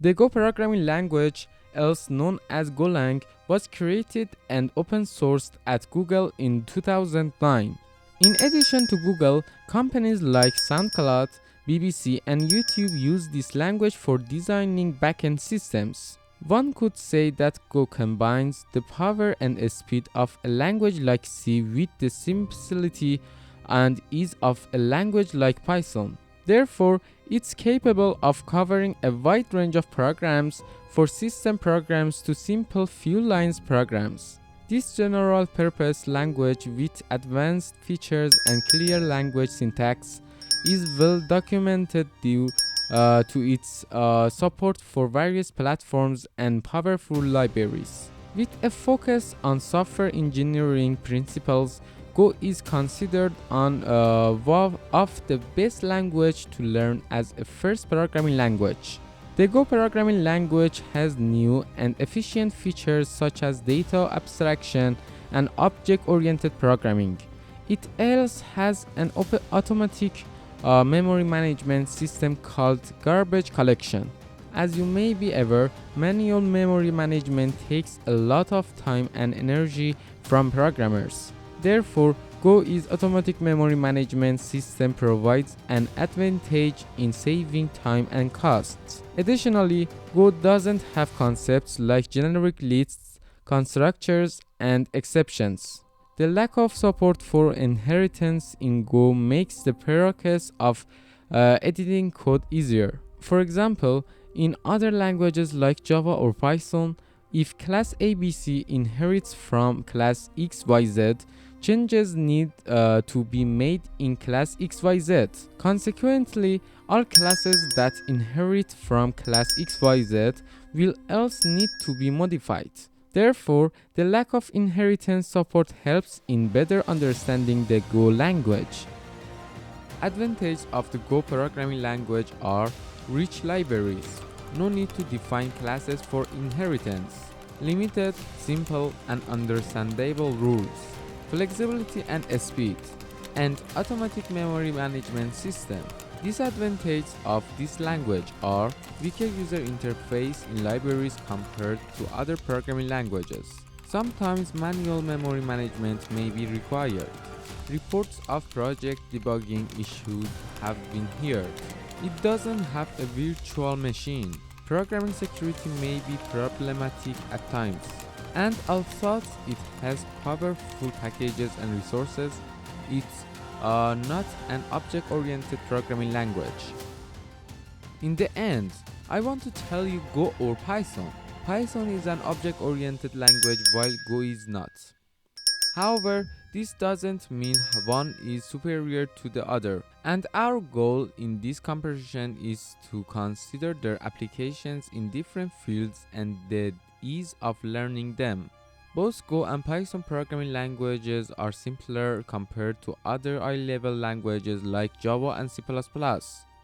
The Go programming language, else known as Golang, was created and open sourced at Google in 2009. In addition to Google, companies like SoundCloud, BBC, and YouTube use this language for designing backend systems. One could say that Go combines the power and speed of a language like C with the simplicity and ease of a language like Python. Therefore, it's capable of covering a wide range of programs, for system programs to simple few lines programs. This general-purpose language with advanced features and clear language syntax is well documented due to its support for various platforms and powerful libraries. With a focus on software engineering principles, Go is considered one of the best language to learn as a first programming language. The Go programming language has new and efficient features such as data abstraction and object-oriented programming. It also has an automatic memory management system called garbage collection. As you may be aware, manual memory management takes a lot of time and energy from programmers. Therefore, Go's automatic memory management system provides an advantage in saving time and costs. Additionally, Go doesn't have concepts like generic lists, constructors, and exceptions. The lack of support for inheritance in Go makes the process of editing code easier. For example, in other languages like Java or Python, if class ABC inherits from class XYZ, changes need to be made in class XYZ. Consequently, all classes that inherit from class XYZ will else need to be modified. Therefore, the lack of inheritance support helps in better understanding the Go language. Advantages of the Go programming language are rich libraries, no need to define classes for inheritance, limited, simple, and understandable rules, flexibility and speed, and automatic memory management system. Disadvantages of this language are weaker user interface in libraries compared to other programming languages. Sometimes manual memory management may be required. Reports of project debugging issues have been heard. It doesn't have a virtual machine. Programming security may be problematic at times. And although it has powerful packages and resources, it's not an object-oriented programming language. In the end, I want to tell you Go or Python. Python is an object-oriented language while Go is not. However, this doesn't mean one is superior to the other, and our goal in this comparison is to consider their applications in different fields and the ease of learning them. Both Go and Python programming languages are simpler compared to other high-level languages like Java and C++.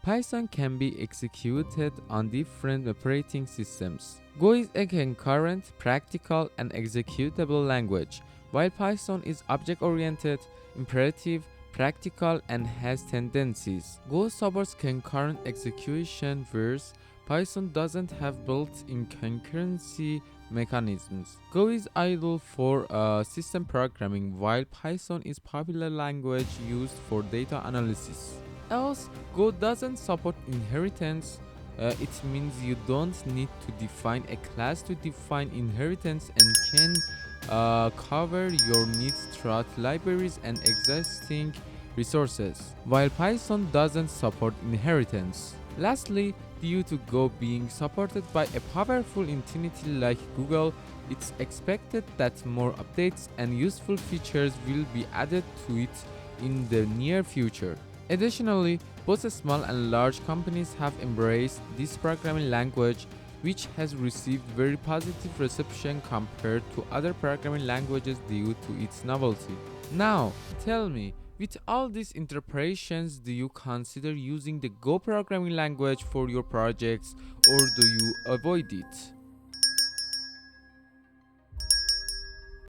Python can be executed on different operating systems. Go is a concurrent, practical, and executable language, while Python is object-oriented, imperative, practical, and has tendencies. Go supports concurrent execution, whereas Python doesn't have built-in concurrency mechanisms. Go is ideal for system programming, while Python is popular language used for data analysis. Else, Go doesn't support inheritance. It means you don't need to define a class to define inheritance and can cover your needs throughout libraries and existing resources, while Python doesn't support inheritance. Lastly, due to Go being supported by a powerful entity like Google, it's expected that more updates and useful features will be added to it in the near future. Additionally, both small and large companies have embraced this programming language, which has received very positive reception compared to other programming languages due to its novelty. Now, tell me, with all these interpretations, do you consider using the Go programming language for your projects or do you avoid it?